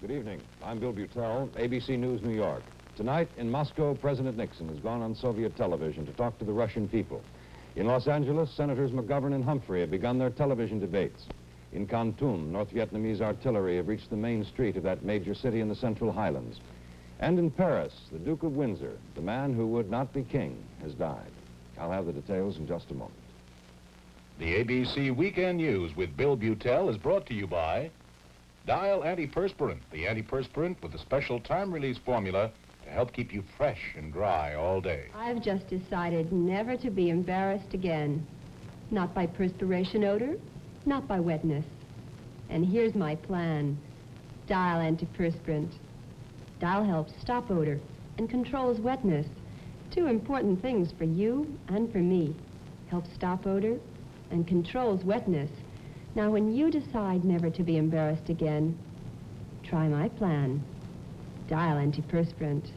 Good evening. I'm Bill Butel, ABC News, New York. Tonight in Moscow, President Nixon has gone on Soviet television to talk to the Russian people. In Los Angeles, Senators McGovern and Humphrey have begun their television debates. In Khartoum, North Vietnamese artillery have reached the main street of that major city in the Central Highlands. And in Paris, the Duke of Windsor, the man who would not be king, has died. I'll have the details in just a moment. The ABC Weekend News with Bill Butel is brought to you by Dial Antiperspirant, the antiperspirant with a special time-release formula to help keep you fresh and dry all day. I've just decided never to be embarrassed again. Not by perspiration odor, not by wetness. And here's my plan. Dial Antiperspirant. Dial helps stop odor and controls wetness. Two important things for you and for me. Helps stop odor and controls wetness. Now, when you decide never to be embarrassed again, try my plan. Dial Antiperspirant.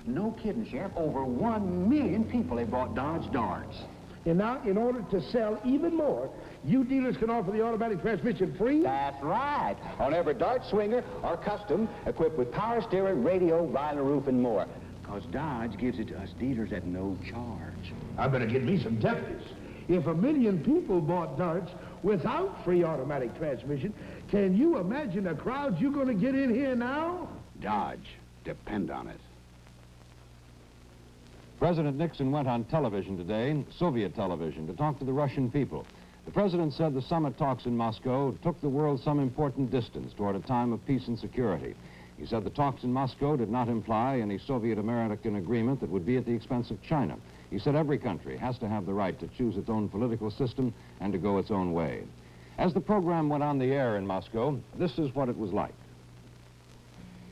No kidding, Sheriff. Over 1 million people have bought Dodge Darts. And now, in order to sell even more, you dealers can offer the automatic transmission free? That's right. On every Dart Swinger or Custom, equipped with power steering, radio, vinyl roof, and more. Because Dodge gives it to us dealers at no charge. I better get me some deputies. If 1 million people bought Darts without free automatic transmission, can you imagine the crowds you're going to get in here now? Dodge. Depend on it. President Nixon went on television today, Soviet television, to talk to the Russian people. The president said the summit talks in Moscow took the world some important distance toward a time of peace and security. He said the talks in Moscow did not imply any Soviet-American agreement that would be at the expense of China. He said every country has to have the right to choose its own political system and to go its own way. As the program went on the air in Moscow, this is what it was like.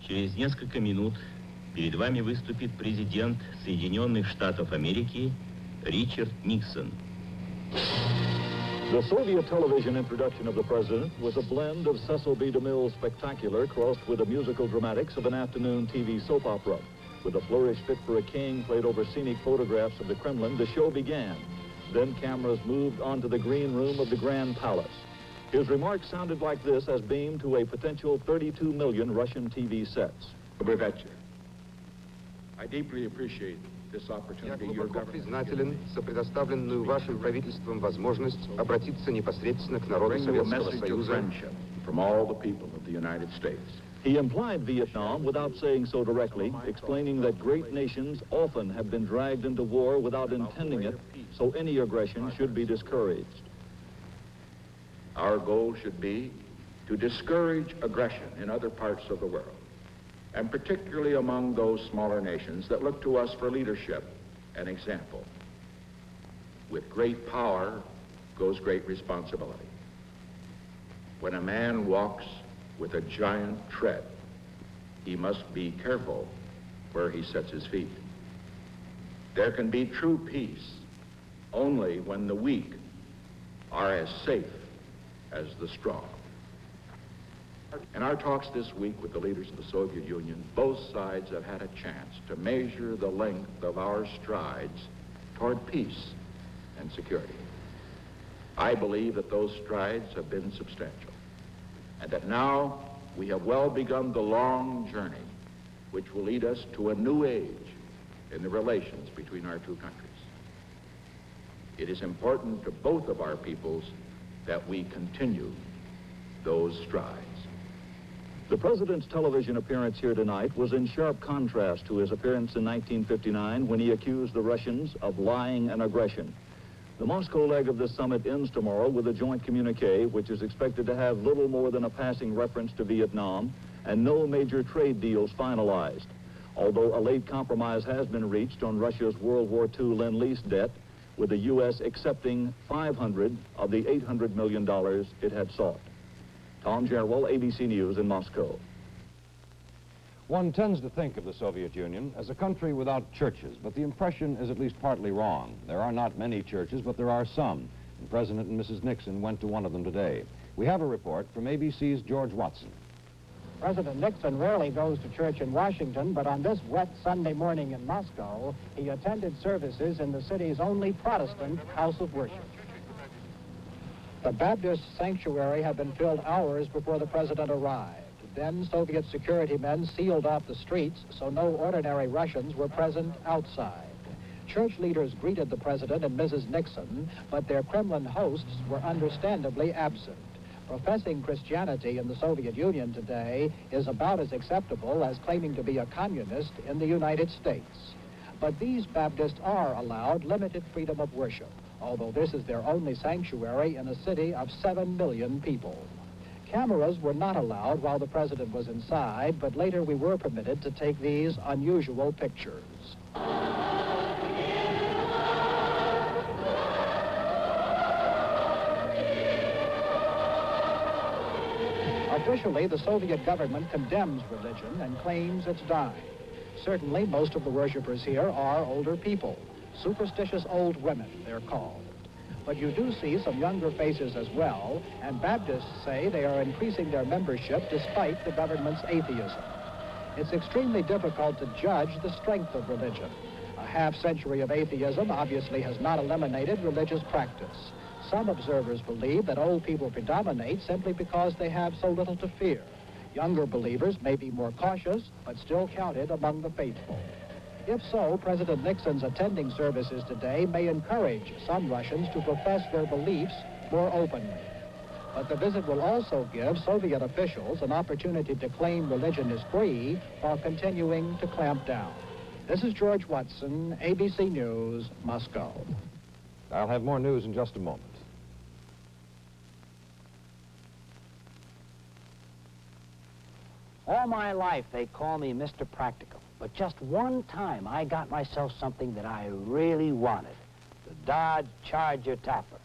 Через несколько минут перед вами выступит президент Соединенных Штатов Америки Ричард Никсон. The Soviet television introduction of the president was a blend of Cecil B. DeMille's spectacular crossed with the musical dramatics of an afternoon TV soap opera. With a flourish fit for a king played over scenic photographs of the Kremlin, the show began. Then cameras moved onto the green room of the Grand Palace. His remarks sounded like this as beamed to a potential 32 million Russian TV sets. Добрый вечер. I deeply appreciate this opportunity your government признателен за предоставленную вашим правительством возможность обратиться непосредственно к народу Советского Союза. From all the people of the United States. He implied Vietnam without saying so directly, explaining that great nations often have been dragged into war without intending it, so any aggression should be discouraged. Our goal should be to discourage aggression in other parts of the world, and particularly among those smaller nations that look to us for leadership and example. With great power goes great responsibility. When a man walks with a giant tread, he must be careful where he sets his feet. There can be true peace only when the weak are as safe as the strong. In our talks this week with the leaders of the Soviet Union, both sides have had a chance to measure the length of our strides toward peace and security. I believe that those strides have been substantial, and that now we have well begun the long journey which will lead us to a new age in the relations between our two countries. It is important to both of our peoples that we continue those strides. The president's television appearance here tonight was in sharp contrast to his appearance in 1959 when he accused the Russians of lying and aggression. The Moscow leg of this summit ends tomorrow with a joint communique which is expected to have little more than a passing reference to Vietnam and no major trade deals finalized. Although a late compromise has been reached on Russia's World War II Lend-Lease debt, with the U.S. accepting $500 of the $800 million it had sought. Tom Gerwell, ABC News in Moscow. One tends to think of the Soviet Union as a country without churches, but the impression is at least partly wrong. There are not many churches, but there are some, and President and Mrs. Nixon went to one of them today. We have a report from ABC's George Watson. President Nixon rarely goes to church in Washington, but on this wet Sunday morning in Moscow, he attended services in the city's only Protestant house of worship. The Baptist sanctuary had been filled hours before the president arrived. Then Soviet security men sealed off the streets so no ordinary Russians were present outside. Church leaders greeted the president and Mrs. Nixon, but their Kremlin hosts were understandably absent. Professing Christianity in the Soviet Union today is about as acceptable as claiming to be a communist in the United States. But these Baptists are allowed limited freedom of worship, although this is their only sanctuary in a city of 7 million people. Cameras were not allowed while the president was inside, but later we were permitted to take these unusual pictures. Officially, the Soviet government condemns religion and claims it's dying. Certainly, most of the worshipers here are older people. Superstitious old women, they're called. But you do see some younger faces as well, and Baptists say they are increasing their membership despite the government's atheism. It's extremely difficult to judge the strength of religion. A half-century of atheism obviously has not eliminated religious practice. Some observers believe that old people predominate simply because they have so little to fear. Younger believers may be more cautious, but still counted among the faithful. If so, President Nixon's attending services today may encourage some Russians to profess their beliefs more openly. But the visit will also give Soviet officials an opportunity to claim religion is free while continuing to clamp down. This is George Watson, ABC News, Moscow. I'll have more news in just a moment. All my life, they call me Mr. Practical. But just one time, I got myself something that I really wanted. The Dodge Charger topper.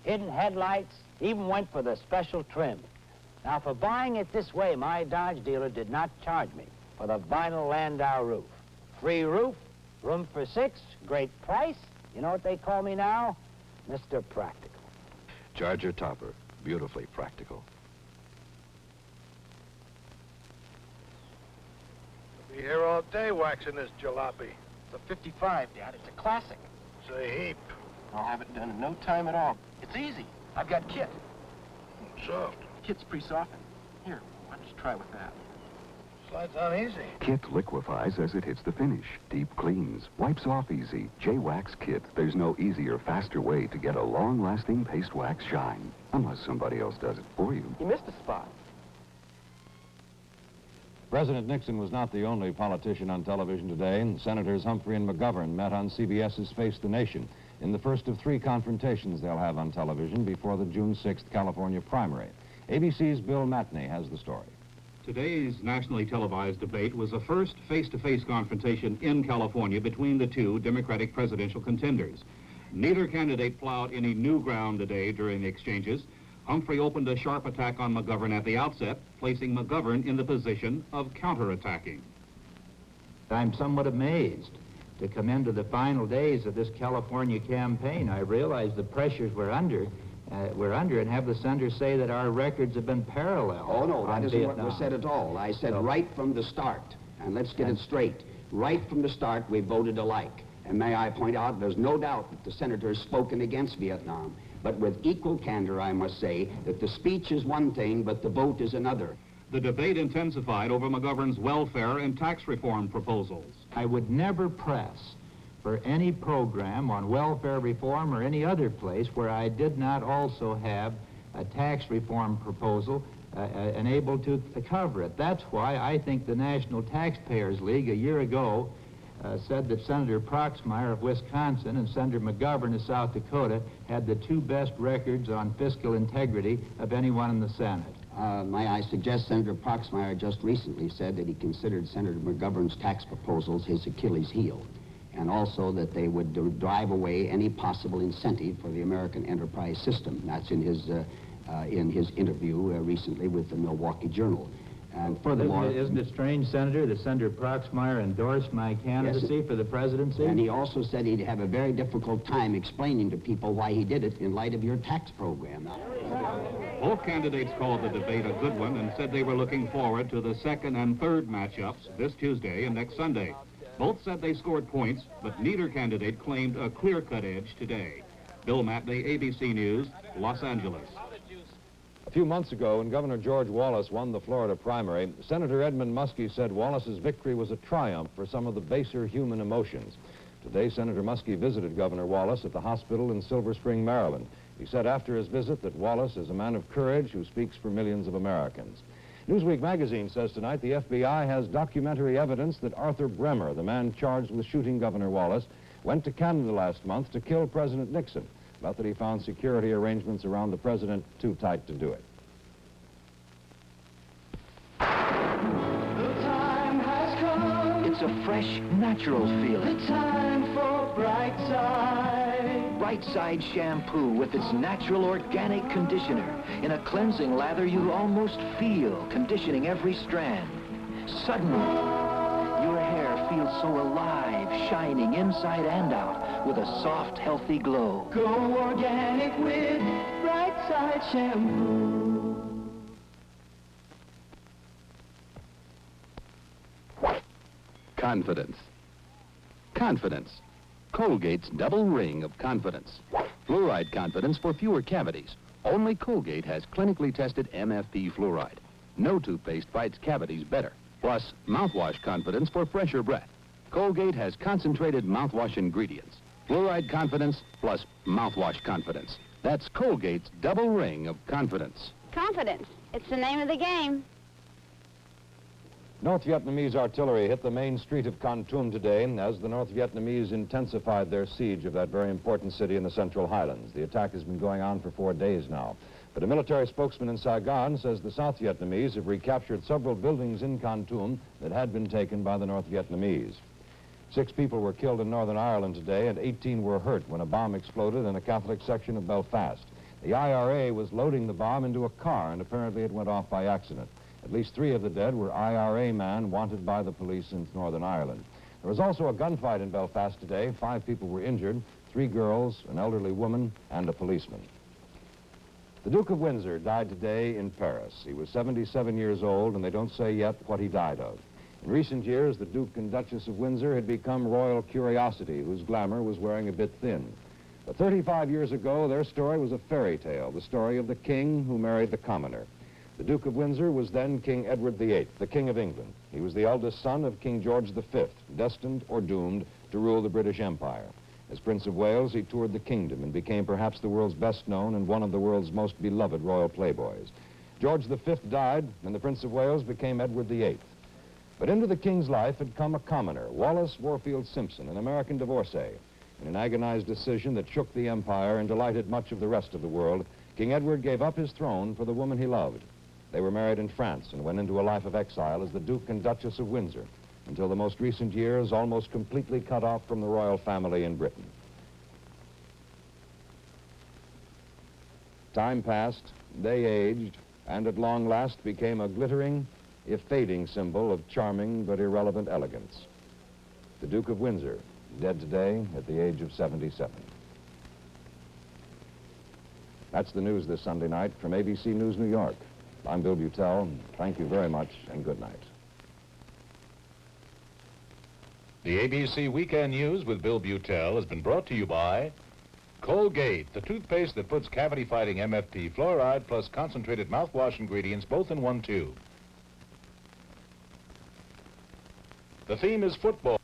Hidden headlights, even went for the special trim. Now, for buying it this way, my Dodge dealer did not charge me for the vinyl Landau roof. Free roof, room for 6, great price. You know what they call me now? Mr. Practical. Charger topper, beautifully practical. Be here all day waxing this jalopy. It's a 55, Dad. It's a classic. It's a heap. I'll have it done in no time at all. It's easy. I've got Kit. Soft. Kit's pre-softened. Here, why don't you try with that? Slides on easy. Kit liquefies as it hits the finish. Deep cleans. Wipes off easy. J-Wax Kit. There's no easier, faster way to get a long-lasting paste wax shine. Unless somebody else does it for you. You missed a spot. President Nixon was not the only politician on television today. Senators Humphrey and McGovern met on CBS's Face the Nation in the first of 3 confrontations they'll have on television before the June 6th California primary. ABC's Bill Matney has the story. Today's nationally televised debate was the first face-to-face confrontation in California between the 2 Democratic presidential contenders. Neither candidate plowed any new ground today during the exchanges. Humphrey opened a sharp attack on McGovern at the outset, placing McGovern in the position of counterattacking. I'm somewhat amazed to come into the final days of this California campaign. I realize the pressures we're under and have the senator say that our records have been parallel. Oh, no, that isn't Vietnam. what was said at all. I said right from the start, and let's get it straight. Right from the start, we voted alike. And may I point out, there's no doubt that the senator has spoken against Vietnam. But with equal candor, I must say that the speech is one thing, but the vote is another. The debate intensified over McGovern's welfare and tax reform proposals. I would never press for any program on welfare reform or any other place where I did not also have a tax reform proposal and able to cover it. That's why I think the National Taxpayers League a year ago said that Senator Proxmire of Wisconsin and Senator McGovern of South Dakota had the 2 best records on fiscal integrity of anyone in the Senate. May I suggest Senator Proxmire just recently said that he considered Senator McGovern's tax proposals his Achilles heel, and also that they would drive away any possible incentive for the American enterprise system. That's in his interview recently with the Milwaukee Journal. And furthermore... Isn't it strange, Senator, that Senator Proxmire endorsed my candidacy for the presidency? And he also said he'd have a very difficult time explaining to people why he did it in light of your tax program. Both candidates called the debate a good one and said they were looking forward to the 2nd and 3rd matchups this Tuesday and next Sunday. Both said they scored points, but neither candidate claimed a clear-cut edge today. Bill Matney, ABC News, Los Angeles. A few months ago, when Governor George Wallace won the Florida primary, Senator Edmund Muskie said Wallace's victory was a triumph for some of the baser human emotions. Today, Senator Muskie visited Governor Wallace at the hospital in Silver Spring, Maryland. He said after his visit that Wallace is a man of courage who speaks for millions of Americans. Newsweek magazine says tonight the FBI has documentary evidence that Arthur Bremer, the man charged with shooting Governor Wallace, went to Canada last month to kill President Nixon, but that he found security arrangements around the president too tight to do it. It's a fresh, natural feeling. The time for Bright Side. Bright Side shampoo with its natural organic conditioner. In a cleansing lather you almost feel, conditioning every strand. Suddenly, your hair feels so alive, shining inside and out with a soft, healthy glow. Go organic with Bright Side shampoo. Confidence. Confidence. Colgate's double ring of confidence. Fluoride confidence for fewer cavities. Only Colgate has clinically tested MFP fluoride. No toothpaste fights cavities better. Plus, mouthwash confidence for fresher breath. Colgate has concentrated mouthwash ingredients. Fluoride confidence plus mouthwash confidence. That's Colgate's double ring of confidence. Confidence. It's the name of the game. North Vietnamese artillery hit the main street of Kon Tum today as the North Vietnamese intensified their siege of that very important city in the Central Highlands. The attack has been going on for 4 days now. But a military spokesman in Saigon says the South Vietnamese have recaptured several buildings in Kon Tum that had been taken by the North Vietnamese. 6 people were killed in Northern Ireland today and 18 were hurt when a bomb exploded in a Catholic section of Belfast. The IRA was loading the bomb into a car and apparently it went off by accident. At least 3 of the dead were IRA men wanted by the police in Northern Ireland. There was also a gunfight in Belfast today. 5 people were injured, 3 girls, an elderly woman, and a policeman. The Duke of Windsor died today in Paris. He was 77 years old, and they don't say yet what he died of. In recent years, the Duke and Duchess of Windsor had become royal curiosity, whose glamour was wearing a bit thin. But 35 years ago, their story was a fairy tale, the story of the king who married the commoner. The Duke of Windsor was then King Edward VIII, the King of England. He was the eldest son of King George V, destined or doomed to rule the British Empire. As Prince of Wales, he toured the kingdom and became perhaps the world's best known and one of the world's most beloved royal playboys. George V died, and the Prince of Wales became Edward VIII. But into the king's life had come a commoner, Wallace Warfield Simpson, an American divorcee. In an agonized decision that shook the empire and delighted much of the rest of the world, King Edward gave up his throne for the woman he loved. They were married in France and went into a life of exile as the Duke and Duchess of Windsor, until the most recent years almost completely cut off from the royal family in Britain. Time passed, they aged, and at long last became a glittering, if fading symbol of charming but irrelevant elegance. The Duke of Windsor, dead today at the age of 77. That's the news this Sunday night from ABC News New York. I'm Bill Butel. Thank you very much, and good night. The ABC Weekend News with Bill Butel has been brought to you by Colgate, the toothpaste that puts cavity-fighting MFP fluoride plus concentrated mouthwash ingredients both in one tube. The theme is football.